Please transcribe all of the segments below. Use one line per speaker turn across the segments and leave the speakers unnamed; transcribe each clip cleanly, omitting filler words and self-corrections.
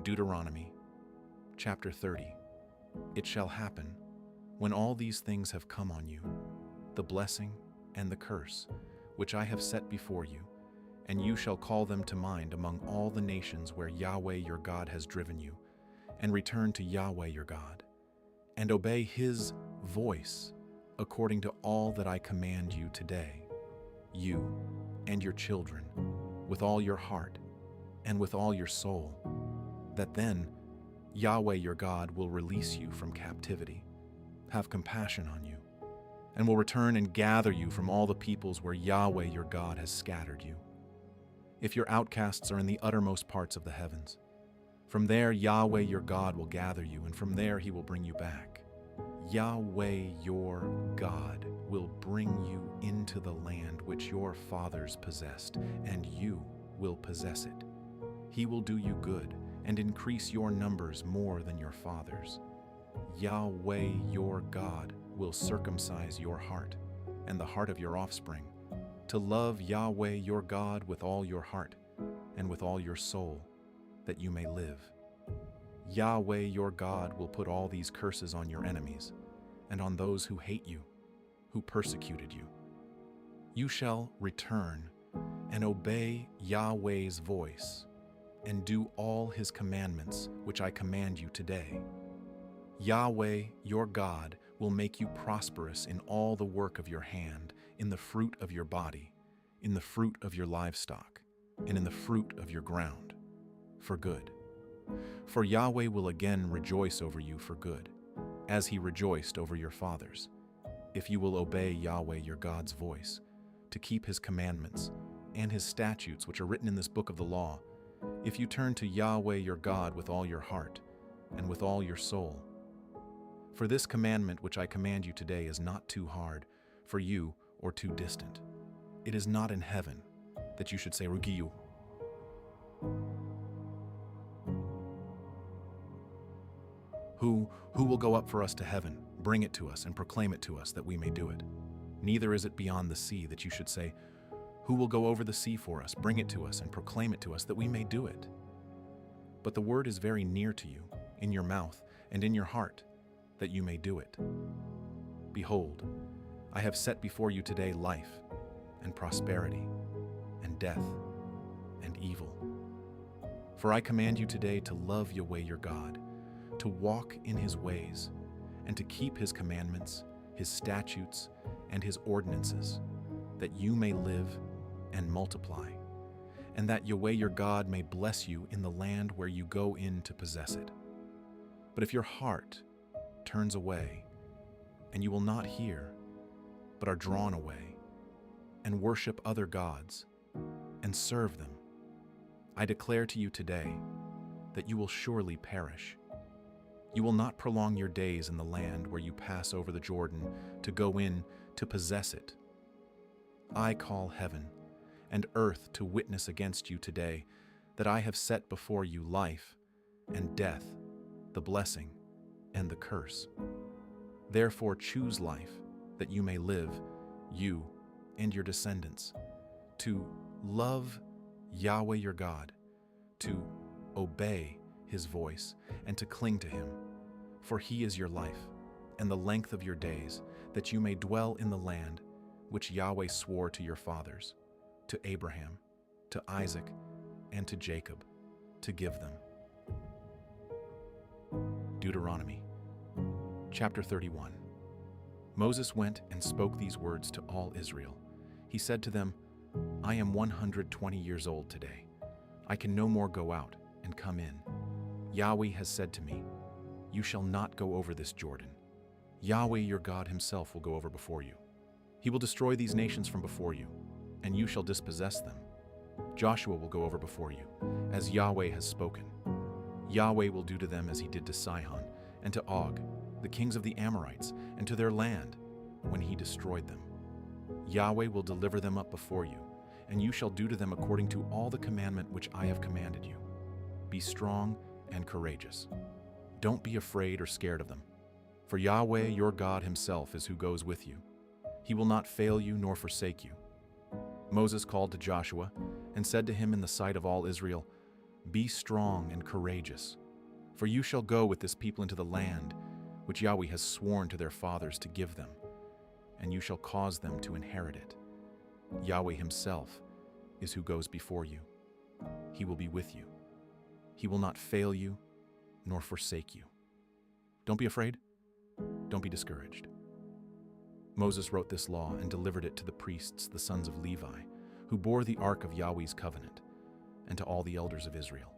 Deuteronomy Chapter 30. It shall happen, when all these things have come on you, the blessing and the curse, which I have set before you, and you shall call them to mind among all the nations where Yahweh your God has driven you, and return to Yahweh your God, and obey his voice according to all that I command you today, you and your children, with all your heart and with all your soul, that then Yahweh your God will release you from captivity, have compassion on you, and will return and gather you from all the peoples where Yahweh your God has scattered you. If your outcasts are in the uttermost parts of the heavens, from there Yahweh your God will gather you, and from there he will bring you back. Yahweh your God will bring you into the land which your fathers possessed, and you will possess it. He will do you good and increase your numbers more than your fathers. Yahweh your God will circumcise your heart and the heart of your offspring, to love Yahweh your God with all your heart and with all your soul, that you may live. Yahweh your God will put all these curses on your enemies and on those who hate you, who persecuted you. You shall return and obey Yahweh's voice and do all his commandments which I command you today. Yahweh your God will make you prosperous in all the work of your hand, in the fruit of your body, in the fruit of your livestock, and in the fruit of your ground, for good. For Yahweh will again rejoice over you for good, as he rejoiced over your fathers, if you will obey Yahweh your God's voice, to keep his commandments and his statutes which are written in this book of the law, if you turn to Yahweh your God with all your heart and with all your soul. For this commandment which I command you today is not too hard for you or too distant. It is not in heaven, that you should say, Rugiyu. Who will go up for us to heaven, bring it to us, and proclaim it to us, that we may do it? Neither is it beyond the sea, that you should say, Who will go over the sea for us, bring it to us, and proclaim it to us, that we may do it? But the word is very near to you, in your mouth and in your heart, that you may do it. Behold, I have set before you today life and prosperity and death and evil. For I command you today to love Yahweh your God, to walk in his ways, and to keep his commandments, his statutes, and his ordinances, that you may live and multiply, and that Yahweh your God may bless you in the land where you go in to possess it. But if your heart turns away, and you will not hear, but are drawn away, and worship other gods, and serve them, I declare to you today that you will surely perish. You will not prolong your days in the land where you pass over the Jordan to go in to possess it. I call heaven and earth to witness against you today that I have set before you life and death, the blessing and the curse. Therefore choose life, that you may live, you and your descendants, to love Yahweh your God, to obey his voice, and to cling to him. For he is your life, and the length of your days, that you may dwell in the land which Yahweh swore to your fathers, to Abraham, to Isaac, and to Jacob, to give them. Deuteronomy Chapter 31. Moses went and spoke these words to all Israel. He said to them, I am 120 years old today. I can no more go out and come in. Yahweh has said to me, You shall not go over this Jordan. Yahweh your God himself will go over before you. He will destroy these nations from before you, and you shall dispossess them. Joshua will go over before you, as Yahweh has spoken. Yahweh will do to them as he did to Sihon and to Og, the kings of the Amorites, and to their land, when he destroyed them. Yahweh will deliver them up before you, and you shall do to them according to all the commandment which I have commanded you. Be strong and courageous. Don't be afraid or scared of them, for Yahweh your God himself is who goes with you. He will not fail you nor forsake you. Moses called to Joshua and said to him in the sight of all Israel, Be strong and courageous, for you shall go with this people into the land which Yahweh has sworn to their fathers to give them, and you shall cause them to inherit it. Yahweh himself is who goes before you. He will be with you. He will not fail you nor forsake you. Don't be afraid. Don't be discouraged. Moses wrote this law and delivered it to the priests, the sons of Levi, who bore the ark of Yahweh's covenant, and to all the elders of Israel.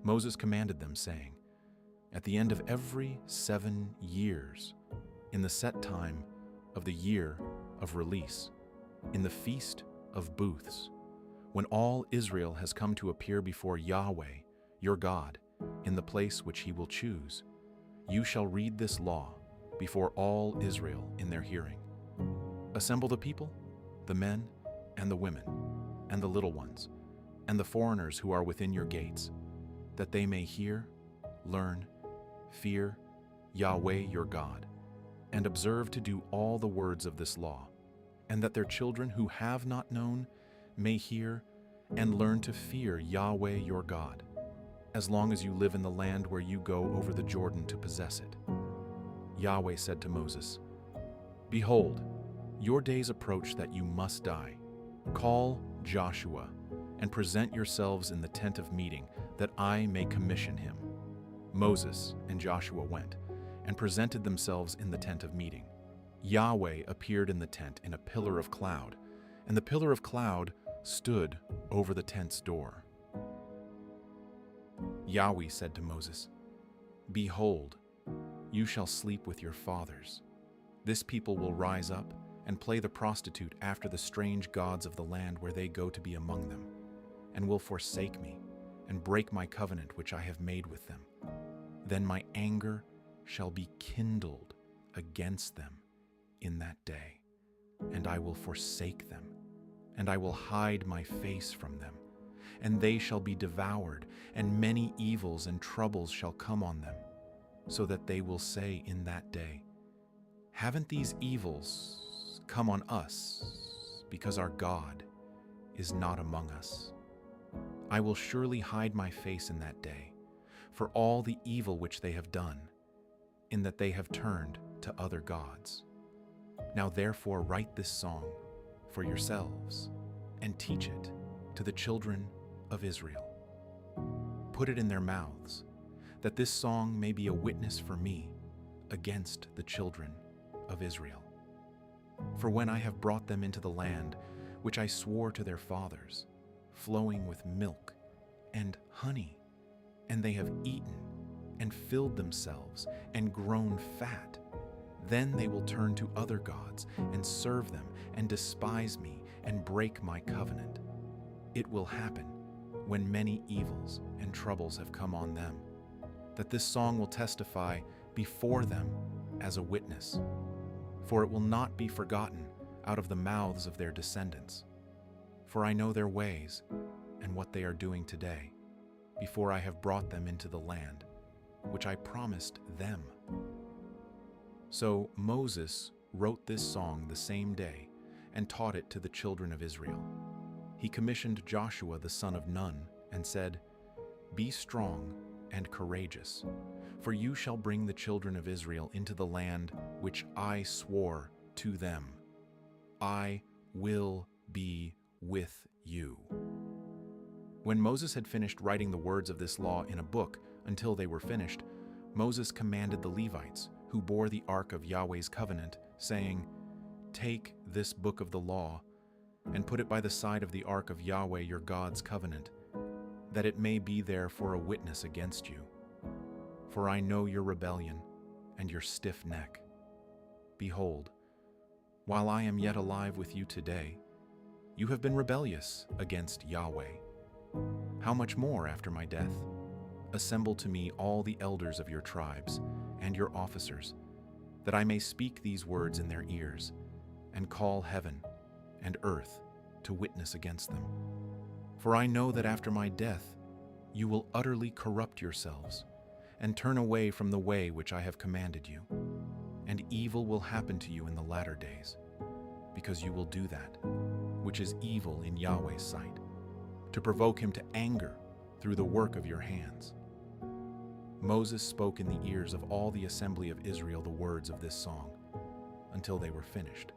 Moses commanded them, saying, at the end of every 7 years, in the set time of the year of release, in the feast of booths, when all Israel has come to appear before Yahweh, your God, in the place which he will choose, you shall read this law before all Israel in their hearing. Assemble the people, the men and the women, and the little ones, and the foreigners who are within your gates, that they may hear, learn, fear Yahweh your God, and observe to do all the words of this law, and that their children who have not known may hear and learn to fear Yahweh your God, as long as you live in the land where you go over the Jordan to possess it. Yahweh said to Moses, behold, your days approach that you must die. Call Joshua and present yourselves in the tent of meeting, that I may commission him. Moses and Joshua went and presented themselves in the tent of meeting. Yahweh appeared in the tent in a pillar of cloud, and the pillar of cloud stood over the tent's door. Yahweh said to Moses, behold, you shall sleep with your fathers. This people will rise up and play the prostitute after the strange gods of the land where they go to be among them, and will forsake me and break my covenant which I have made with them. Then my anger shall be kindled against them in that day, and I will forsake them, and I will hide my face from them, and they shall be devoured, and many evils and troubles shall come on them, so that they will say in that day, haven't these evils come on us, because our God is not among us? I will surely hide my face in that day, for all the evil which they have done, in that they have turned to other gods. Now therefore write this song for yourselves, and teach it to the children of Israel. Put it in their mouths, that this song may be a witness for me against the children of Israel. For when I have brought them into the land which I swore to their fathers, flowing with milk and honey, and they have eaten and filled themselves and grown fat, then they will turn to other gods and serve them and despise me and break my covenant. It will happen when many evils and troubles have come on them, that this song will testify before them as a witness, for it will not be forgotten out of the mouths of their descendants. For I know their ways and what they are doing today, before I have brought them into the land, which I promised them. So Moses wrote this song the same day and taught it to the children of Israel. He commissioned Joshua the son of Nun and said, be strong and courageous, for you shall bring the children of Israel into the land which I swore to them. I will be with you. When Moses had finished writing the words of this law in a book until they were finished, Moses commanded the Levites, who bore the ark of Yahweh's covenant, saying, take this book of the law and put it by the side of the ark of Yahweh your God's covenant, that it may be there for a witness against you. For I know your rebellion and your stiff neck. Behold, while I am yet alive with you today, you have been rebellious against Yahweh. How much more after my death? Assemble to me all the elders of your tribes and your officers, that I may speak these words in their ears, and call heaven and earth to witness against them. For I know that after my death you will utterly corrupt yourselves, and turn away from the way which I have commanded you, and evil will happen to you in the latter days, because you will do that, which is evil in Yahweh's sight, to provoke him to anger through the work of your hands." Moses spoke in the ears of all the assembly of Israel the words of this song until they were finished.